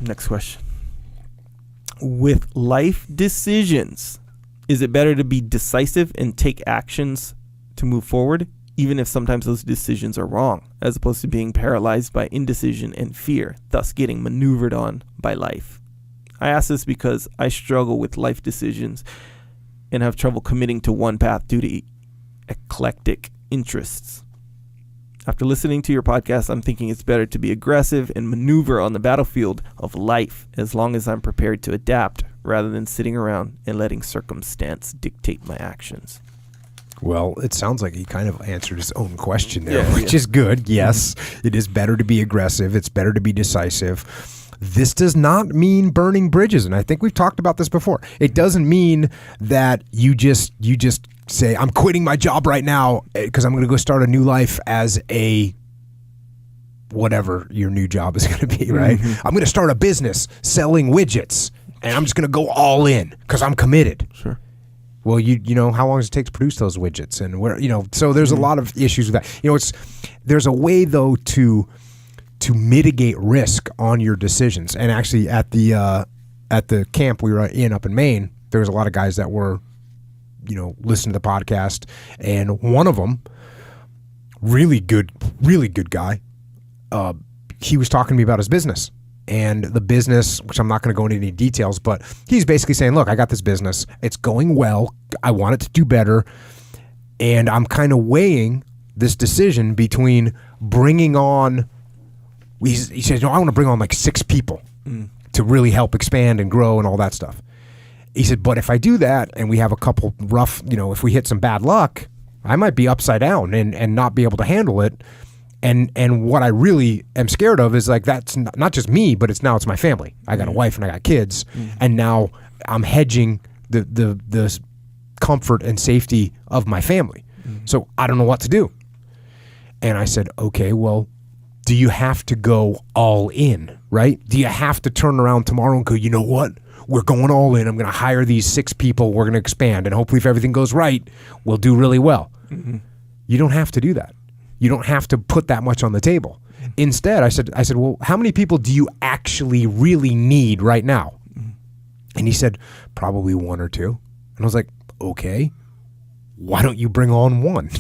Next question. With life decisions, is it better to be decisive and take actions to move forward, even if sometimes those decisions are wrong, as opposed to being paralyzed by indecision and fear, thus getting maneuvered on by life? I ask this because I struggle with life decisions and have trouble committing to one path due to eclectic interests. After listening to your podcast, I'm thinking it's better to be aggressive and maneuver on the battlefield of life as long as I'm prepared to adapt rather than sitting around and letting circumstance dictate my actions. Well, it sounds like he kind of answered his own question there, which is good. Yes, it is better to be aggressive. It's better to be decisive. This does not mean burning bridges, and I think we've talked about this before. It doesn't mean that you just say, I'm quitting my job right now because I'm going to go start a new life as a whatever your new job is going to be, right? Mm-hmm. I'm going to start a business selling widgets, and I'm just going to go all in because I'm committed. Sure. Well, you know, how long does it take to produce those widgets? And where, you know, so there's a lot of issues with that. You know, there's a way, though, to mitigate risk on your decisions. And actually at the camp we were in up in Maine, there was a lot of guys that were, you know, listening to the podcast, and one of them, really good guy, he was talking to me about his business. And the business, which I'm not going to go into any details, but he's basically saying, look, I got this business. It's going well. I want it to do better. And I'm kind of weighing this decision between bringing on, he says, no, I want to bring on like 6 people to really help expand and grow and all that stuff. He said, but if I do that and we have a couple rough, you know, if we hit some bad luck, I might be upside down and not be able to handle it. And what I really am scared of is like, that's not just me, but it's my family. I got a wife and I got kids, and now I'm hedging the comfort and safety of my family. So I don't know what to do. And I said, okay, well, do you have to go all in, right? Do you have to turn around tomorrow and go, you know what? We're going all in. I'm going to hire these 6 people. We're going to expand. And hopefully if everything goes right, we'll do really well. Mm-hmm. You don't have to do that. You don't have to put that much on the table. Instead, I said, well, how many people do you actually really need right now? And he said, probably 1 or 2. And I was like, okay, why don't you bring on 1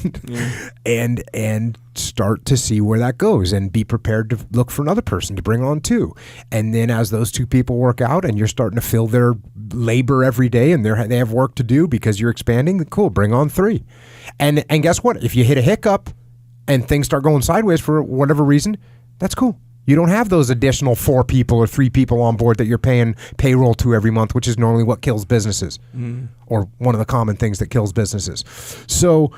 and start to see where that goes and be prepared to look for another person to bring on 2. And then as those 2 people work out and you're starting to fill their labor every day and they have work to do because you're expanding, cool, bring on 3. And guess what? If you hit a hiccup and things start going sideways for whatever reason, that's cool. You don't have those additional 4 people or 3 people on board that you're paying payroll to every month, which is normally what kills businesses or one of the common things that kills businesses. So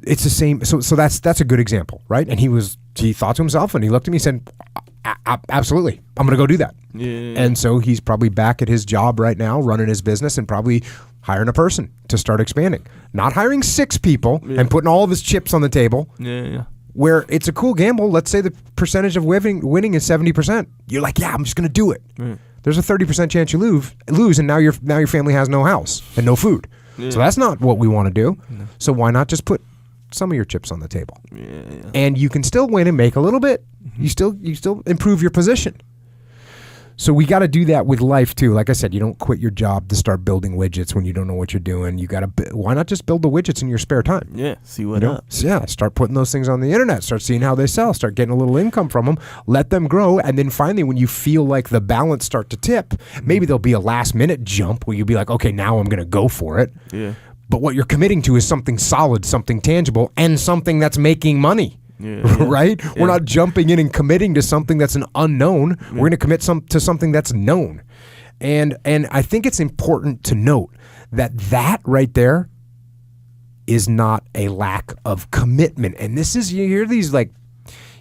it's the same. So that's a good example, right? And he thought to himself and he looked at me and said, absolutely, I'm going to go do that. Yeah. And so he's probably back at his job right now, running his business and probably hiring a person to start expanding. Not hiring 6 people and putting all of his chips on the table. Yeah. Where it's a cool gamble. Let's say the percentage of winning is 70%. You're like, yeah, I'm just going to do it. Right. There's a 30% chance you lose, and now your family has no house and no food. Yeah. So that's not what we want to do. No. So why not just put some of your chips on the table? Yeah. And you can still win and make a little bit. Mm-hmm. You still improve your position. So we got to do that with life too. Like I said, you don't quit your job to start building widgets when you don't know what you're doing. You got to. Why not just build the widgets in your spare time? Yeah, see what up. Yeah, start putting those things on the internet. Start seeing how they sell. Start getting a little income from them. Let them grow, and then finally, when you feel like the balance start to tip, maybe there'll be a last minute jump where you'll be like, okay, now I'm going to go for it. Yeah. But what you're committing to is something solid, something tangible, and something that's making money. Yeah. Right? Yeah. We're not jumping in and committing to something that's an unknown. Yeah. We're going to commit to something that's known. And I think it's important to note that right there is not a lack of commitment. And this is, you hear these like,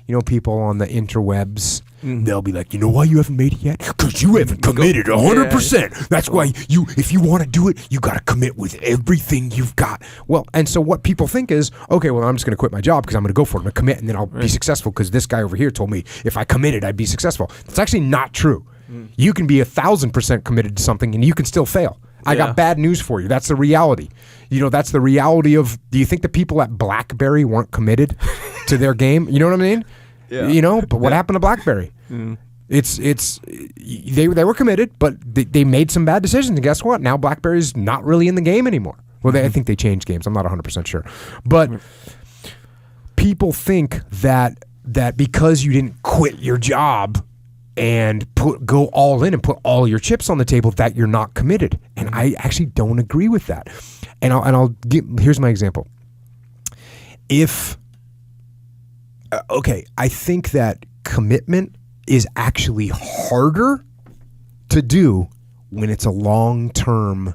you know, people on the interwebs, they'll be like, you know why you haven't made it yet? Because you haven't committed 100%. That's why if you want to do it, you got to commit with everything you've got. Well, and so what people think is, okay, well, I'm just going to quit my job because I'm going to go for it. I'm going to commit and then I'll be successful because this guy over here told me if I committed, I'd be successful. That's actually not true. You can be 1,000% committed to something and you can still fail. I got bad news for you. That's the reality. You know, that's the reality of, do you think the people at BlackBerry weren't committed to their game? You know what I mean? Yeah. You know, but what happened to BlackBerry? They were committed, but they made some bad decisions. And guess what? Now BlackBerry's not really in the game anymore. Well, I think they changed games. I'm not 100% sure. But people think that because you didn't quit your job and go all in and put all your chips on the table, that you're not committed. And I actually don't agree with that. And here's my example. I think that commitment is actually harder to do when it's a long-term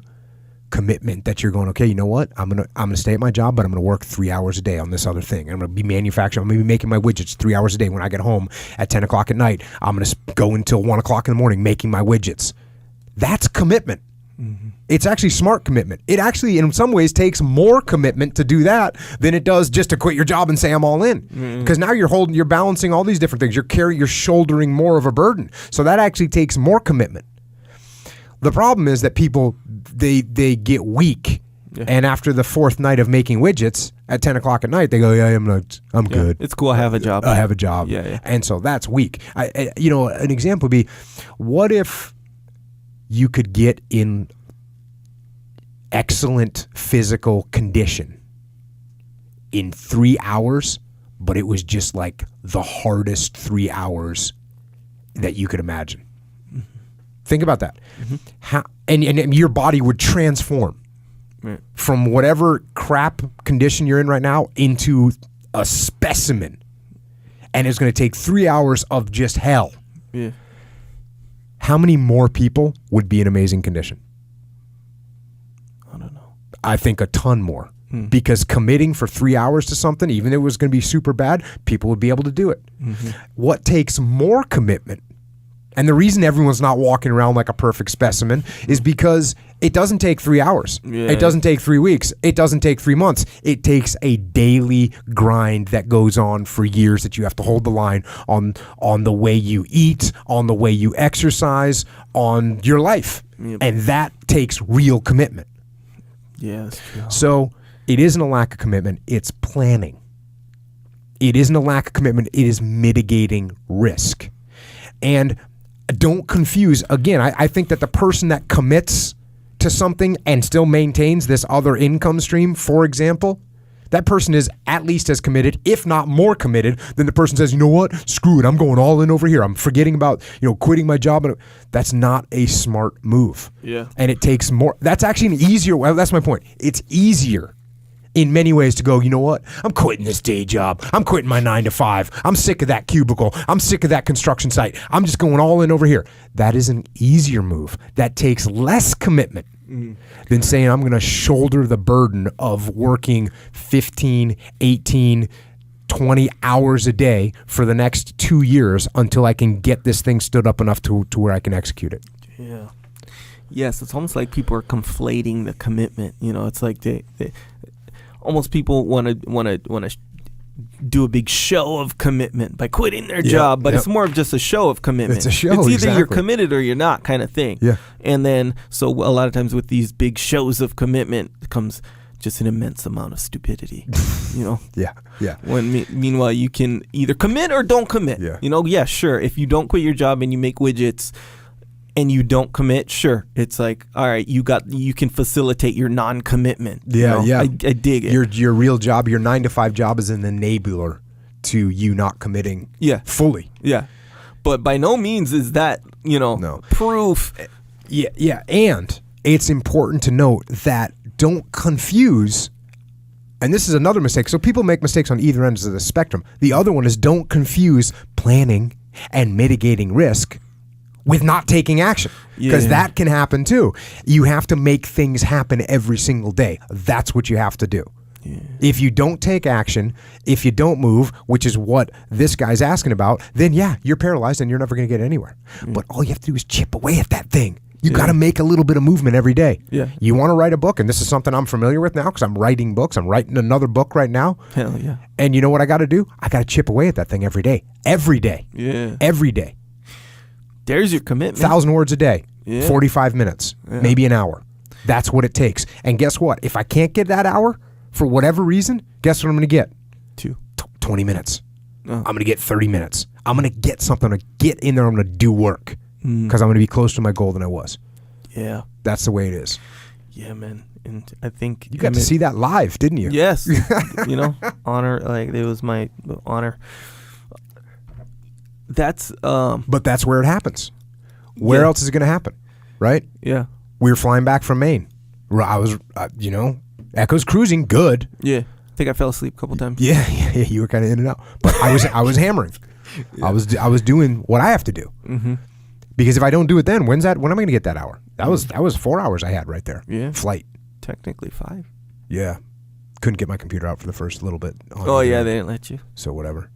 commitment that you're going, okay, you know what? I'm gonna stay at my job, but I'm gonna work 3 hours a day on this other thing. I'm gonna be manufacturing. I'm gonna be making my widgets 3 hours a day. When I get home at 10 o'clock at night, I'm gonna go until 1 o'clock in the morning making my widgets. That's commitment. Mm-hmm. It's actually smart commitment. It actually, in some ways, takes more commitment to do that than it does just to quit your job and say I'm all in. Because now you're balancing all these different things. You're shouldering more of a burden. So that actually takes more commitment. The problem is that people they get weak, and after the fourth night of making widgets at 10 o'clock at night, they go, I'm good. It's cool. I have a job. I have a job. Yeah. And so that's weak. An example would be, what if you could get in excellent physical condition in 3 hours, but it was just like the hardest 3 hours that you could imagine. Mm-hmm. Think about that. Mm-hmm. How and your body would transform from whatever crap condition you're in right now into a specimen, and it's going to take 3 hours of just hell. Yeah. How many more people would be in amazing condition? I don't know. I think a ton more. Because committing for 3 hours to something, even if it was going to be super bad, people would be able to do it. Mm-hmm. What takes more commitment, and the reason everyone's not walking around like a perfect specimen, is because it doesn't take 3 hours. Yeah. It doesn't take 3 weeks. It doesn't take 3 months. It takes a daily grind that goes on for years, that you have to hold the line on the way you eat, on the way you exercise, on your life. Yep. And that takes real commitment. Yeah, that's true. So it isn't a lack of commitment, it's planning. It isn't a lack of commitment, it is mitigating risk. And don't confuse, again, I think that the person that commits to something and still maintains this other income stream, for example, that person is at least as committed, if not more committed, than the person says, you know what, screw it, I'm going all in over here. I'm forgetting about, quitting my job. That's not a smart move. Yeah. And it takes more. That's actually an easier, well, that's my point. It's easier in many ways to go, you know what, I'm quitting this day job. I'm quitting my 9 to 5. I'm sick of that cubicle. I'm sick of that construction site. I'm just going all in over here. That is an easier move. That takes less commitment than saying I'm going to shoulder the burden of working 15, 18, 20 hours a day for the next 2 years until I can get this thing stood up enough to where I can execute it. Yeah. Yes, it's almost like people are conflating the commitment. It's like they almost people want to do a big show of commitment by quitting their job, but it's more of just a show of commitment. It's a show. It's either you're committed or you're not, kind of thing. Yeah. And then so a lot of times with these big shows of commitment comes just an immense amount of stupidity. Yeah. When meanwhile you can either commit or don't commit. Yeah. Sure. If you don't quit your job and you make widgets and you don't commit, sure, it's like, all right, you can facilitate your non-commitment. Yeah. I dig it. Your real job, your 9 to 5 job, is an enabler to you not committing. Fully. Yeah, but by no means is that no proof. Yeah, and it's important to note that don't confuse. And this is another mistake. So people make mistakes on either ends of the spectrum. The other one is don't confuse planning and mitigating risk with not taking action, because that can happen too. You have to make things happen every single day. That's what you have to do. Yeah. If you don't take action, if you don't move, which is what this guy's asking about, then you're paralyzed and you're never going to get anywhere. But all you have to do is chip away at that thing. You got to make a little bit of movement every day. Yeah. You want to write a book, and this is something I'm familiar with now because I'm writing books. I'm writing another book right now. Hell yeah. And you know what I got to do? I got to chip away at that thing every day. Every day. Yeah. Every day. There's your commitment. 1,000 words a day, 45 minutes, maybe an hour. That's what it takes. And guess what? If I can't get that hour for whatever reason, guess what I'm going to get? 2. 20 minutes. I'm going to get 30 minutes. I'm going to get something to get in there. I'm going to do work because I'm going to be closer to my goal than I was. Yeah. That's the way it is. Yeah, man. And I think you got to see that live, didn't you? Yes. Honor, like it was my honor. That's but that's where it happens. Where else is it going to happen? Right? Yeah. We were flying back from Maine. I was Echo's cruising good. Yeah. I think I fell asleep a couple times. Yeah, you were kind of in and out. But I was hammering. Yeah. I was doing what I have to do. Mm-hmm. Because if I don't do it then, when am I going to get that hour? That was 4 hours I had right there. Yeah. Flight. Technically 5. Yeah. Couldn't get my computer out for the first little bit. They didn't let you. So whatever.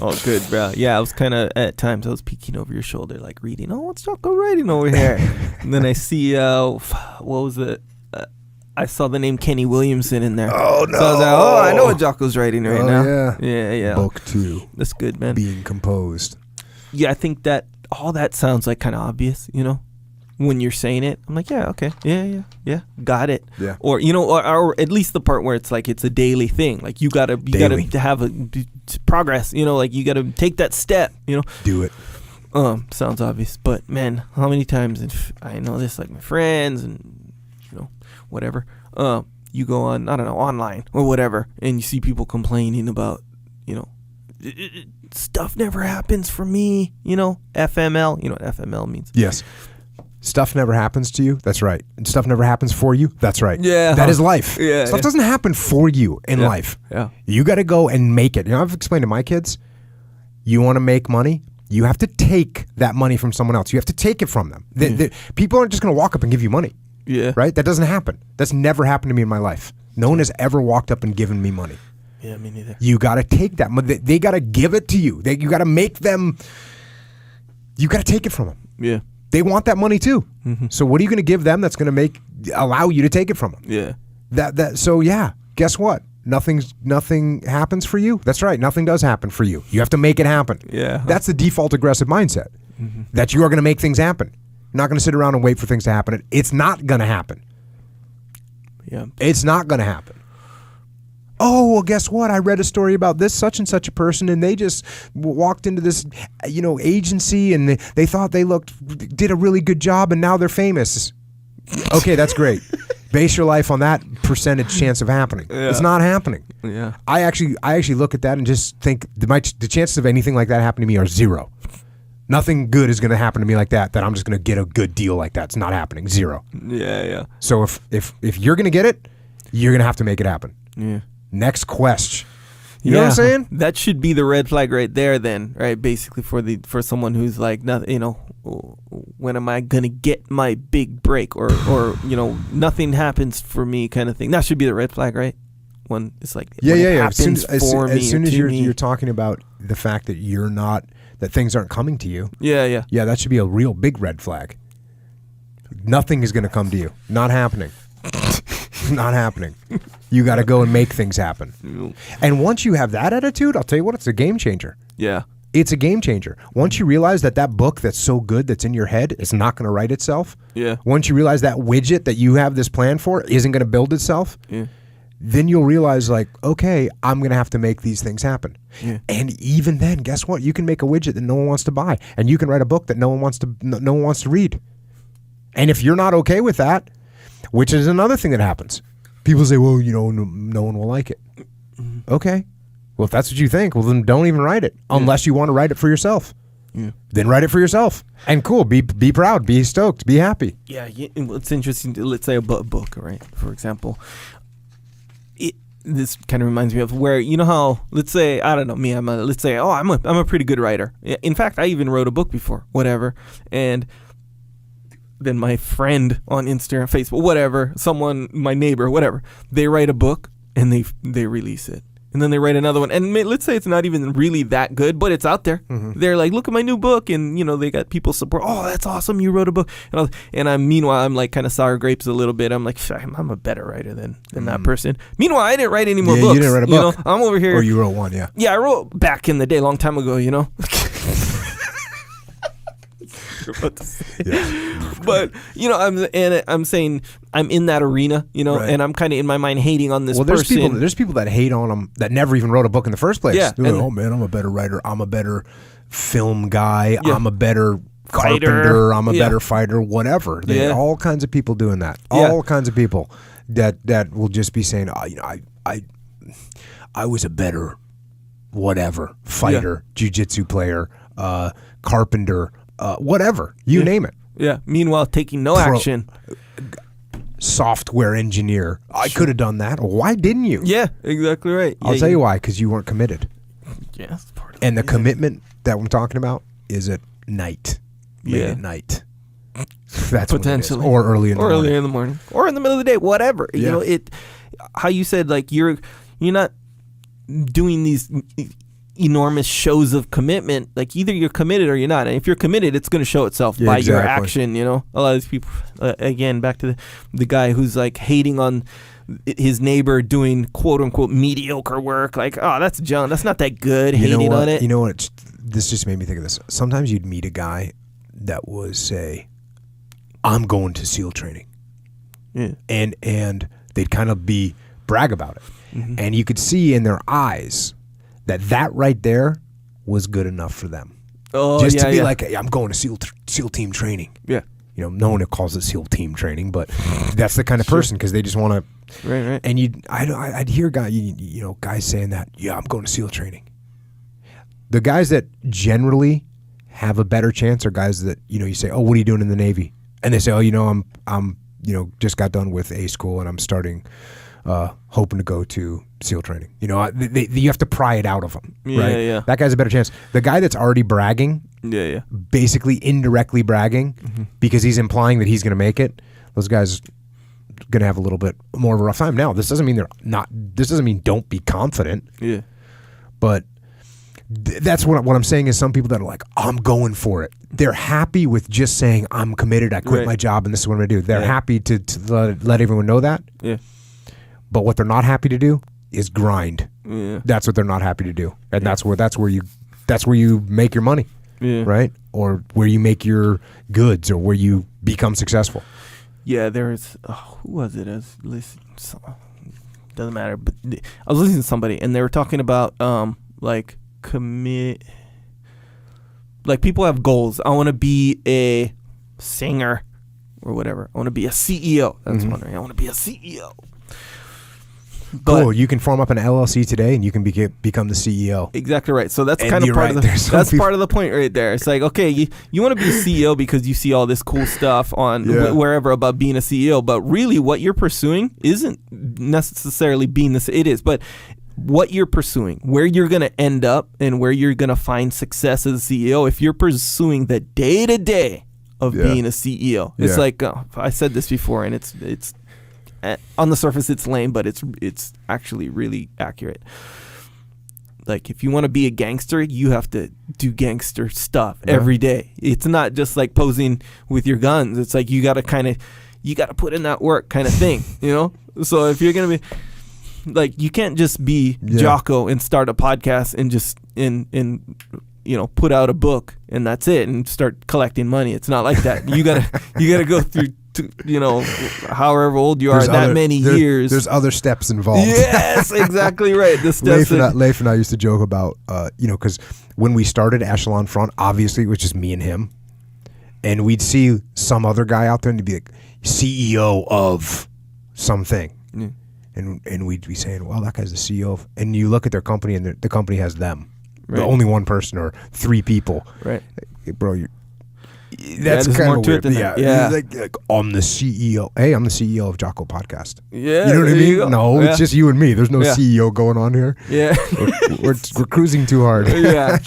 Oh, good, bro. Yeah, I was kind of, at times, I was peeking over your shoulder, like reading, what's Jocko writing over here? And then I see, what was it? I saw the name Kenny Williamson in there. Oh, no. So I was like, I know what Jocko's writing right now. Yeah. Yeah. Book 2. That's good, man. Being composed. Yeah, I think that all that sounds like kind of obvious, when you're saying it. I'm like, yeah, okay. Yeah. Got it. Yeah. Or, or at least the part where it's like it's a daily thing. Like you gotta have a progress, like you gotta take that step, Do it. Sounds obvious. But man, how many times, and I know this, like my friends and, whatever, you go on, I don't know, online or whatever, and you see people complaining about, stuff never happens for me, FML, you know what FML means? Yes. Stuff never happens to you. That's right. And stuff never happens for you. That's right. Yeah. That is life. Yeah. Stuff doesn't happen for you in life. Yeah. You got to go and make it. I've explained to my kids, you want to make money, you have to take that money from someone else. You have to take it from them. People aren't just going to walk up and give you money. Yeah. Right? That doesn't happen. That's never happened to me in my life. No one has ever walked up and given me money. Yeah, me neither. You got to take that money. They got to give it to you. You got to make them. You got to take it from them. Yeah. They want that money too. Mm-hmm. So what are you going to give them that's going to allow you to take it from them? Yeah. So yeah, guess what? Nothing happens for you. That's right. Nothing does happen for you. You have to make it happen. Yeah. That's the default aggressive mindset. Mm-hmm. That you are going to make things happen. You're not going to sit around and wait for things to happen. It's not going to happen. Yeah. It's not going to happen. Oh, well, guess what? I read a story about this such and such a person, and they just walked into this, agency, and they thought they did a really good job, and now they're famous. Okay, that's great. Base your life on that percentage chance of happening. Yeah. It's not happening. Yeah. I actually look at that and just think the chances of anything like that happening to me are 0. Nothing good is going to happen to me like that I'm just going to get a good deal like that. It's not happening. 0. Yeah. So if you're going to get it, you're going to have to make it happen. Yeah. Next question. You know what I'm saying? That should be the red flag right there then, right? Basically for someone who's like, nothing, when am I going to get my big break or nothing happens for me kind of thing. That should be the red flag, right? When it's like, yeah. As soon as you're talking about the fact that that things aren't coming to you. Yeah. Yeah, that should be a real big red flag. Nothing is going to come to you. Not happening. Not happening. You got to go and make things happen. And once you have that attitude, I'll tell you what, it's a game changer. Yeah. It's a game changer. Once you realize that book that's so good that's in your head is not going to write itself. Yeah. Once you realize that widget that you have this plan for isn't going to build itself. Yeah. Then you'll realize, like, okay, I'm going to have to make these things happen. Yeah. And even then, guess what? You can make a widget that no one wants to buy, and you can write a book that no one wants to read. And if you're not okay with that, which is another thing that happens, people say, well, no one will like it. Mm-hmm. Okay. Well, if that's what you think, well, then don't even write it unless you want to write it for yourself. Yeah. Then write it for yourself. And cool, be proud, be stoked, be happy. Yeah, it's interesting. Let's say a book, right? For example, this kind of reminds me of where, how, let's say, I don't know, me, I'm a pretty good writer. In fact, I even wrote a book before, whatever. And then my friend on Instagram, Facebook, whatever, someone, my neighbor, whatever, they write a book and they release it. And then they write another one. And let's say it's not even really that good, but it's out there. Mm-hmm. They're like, look at my new book. And, they got people support. Oh, that's awesome. You wrote a book. Meanwhile, I'm like kind of sour grapes a little bit. I'm like, I'm a better writer than that person. Meanwhile, I didn't write any more books. You didn't write a book. I'm over here. Or you wrote one, yeah. Yeah, I wrote back in the day, a long time ago, you're about to say. Yeah. But I'm saying I'm in that arena, Right. and I'm kind of in my mind hating on this person. There's people that hate on them that never even wrote a book in the first place. Yeah. Like, oh man, I'm a better writer. I'm a better film guy. Yeah. I'm a better Fighter. carpenter. I'm a Yeah. better fighter. Whatever. There are all kinds of people doing that. Yeah. All kinds of people that will just be saying, I was a better whatever fighter, jiu-jitsu player, carpenter, whatever, you name it. Yeah. Meanwhile, taking no action. Software engineer. I could have done that. Why didn't you? Yeah, exactly right. I'll tell you why, because you weren't committed. Yeah, that's part of And the commitment that I'm talking about is at night. Late at night. That's potentially, or early in the morning. earlier in the morning, or in the middle of the day, whatever. Yeah. How you said, like, you're not doing these enormous shows of commitment. Like, either you're committed or you're not. And if you're committed, it's going to show itself by your action. A lot of these people, again, back to the guy who's like hating on his neighbor doing quote unquote mediocre work. Like, oh, that's junk. That's not that good. Hating on it. You know what? This just made me think of this. Sometimes you'd meet a guy that would say, I'm going to SEAL training. Yeah. And they'd kind of brag about it. Mm-hmm. And you could see in their eyes that right there was good enough for them. Oh, just yeah, to be yeah. like, hey, I'm going to SEAL team training. Yeah. No one calls it SEAL team training, but that's the kind of person because they just want to. Right. And I'd hear guys saying that, yeah, I'm going to SEAL training. The guys that generally have a better chance are guys that, you say, oh, what are you doing in the Navy? And they say, oh, I'm just got done with A school and I'm starting, hoping to go to SEAL training. You have to pry it out of them, right? Yeah. That guy's a better chance. The guy that's already bragging, basically indirectly bragging, because he's implying that he's going to make it. Those guys going to have a little bit more of a rough time. Now, this doesn't mean they're not. This doesn't mean don't be confident. Yeah. But that's what I'm saying is some people that are like, I'm going for it. They're happy with just saying, I'm committed. I quit my job and this is what I'm going to do. They're happy to let everyone know that. Yeah. But what they're not happy to do is grind. Yeah. That's what they're not happy to do, and that's where you make your money, right? Or where you make your goods, or where you become successful. Yeah, there's who was it? Doesn't matter. But I was listening to somebody, and they were talking about like people have goals. I want to be a singer or whatever. I want to be a CEO. That's one thing. I want to be a CEO. But cool. You can form up an LLC today, and you can become the CEO. Exactly right. So that's And kind of you're part right. of part of the point right there. It's like, okay, you want to be a CEO because you see all this cool stuff on wherever about being a CEO, but really what you're pursuing isn't necessarily being this. It is, but what you're pursuing, where you're going to end up, and where you're going to find success as a CEO, if you're pursuing the day to day of being a CEO, it's like I said this before, and it's. On the surface, it's lame, but it's actually really accurate. Like, if you want to be a gangster, you have to do gangster stuff every day. It's not just like posing with your guns. It's like you got to put in that work kind of thing, So if you're gonna be like, you can't just be Jocko and start a podcast and just put out a book and that's it and start collecting money. It's not like that. You gotta go through. However old you are, years. There's other steps involved. Yes, exactly right. The steps. Leif and I used to joke about, because when we started Echelon Front, obviously it was just me and him, and we'd see some other guy out there and he'd be like, CEO of something, and we'd be saying, well, that guy's the CEO of, and you look at their company and the company has them, only one person or three people, right? Hey, bro, that's kind of weird. Yeah. Like, I'm the CEO. Hey, I'm the CEO of Jocko Podcast. Yeah, you know what I mean? No, it's just you and me. There's no CEO going on here. Yeah, we're cruising too hard. Yeah,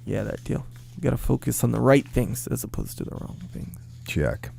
that deal. You got to focus on the right things as opposed to the wrong things. Check.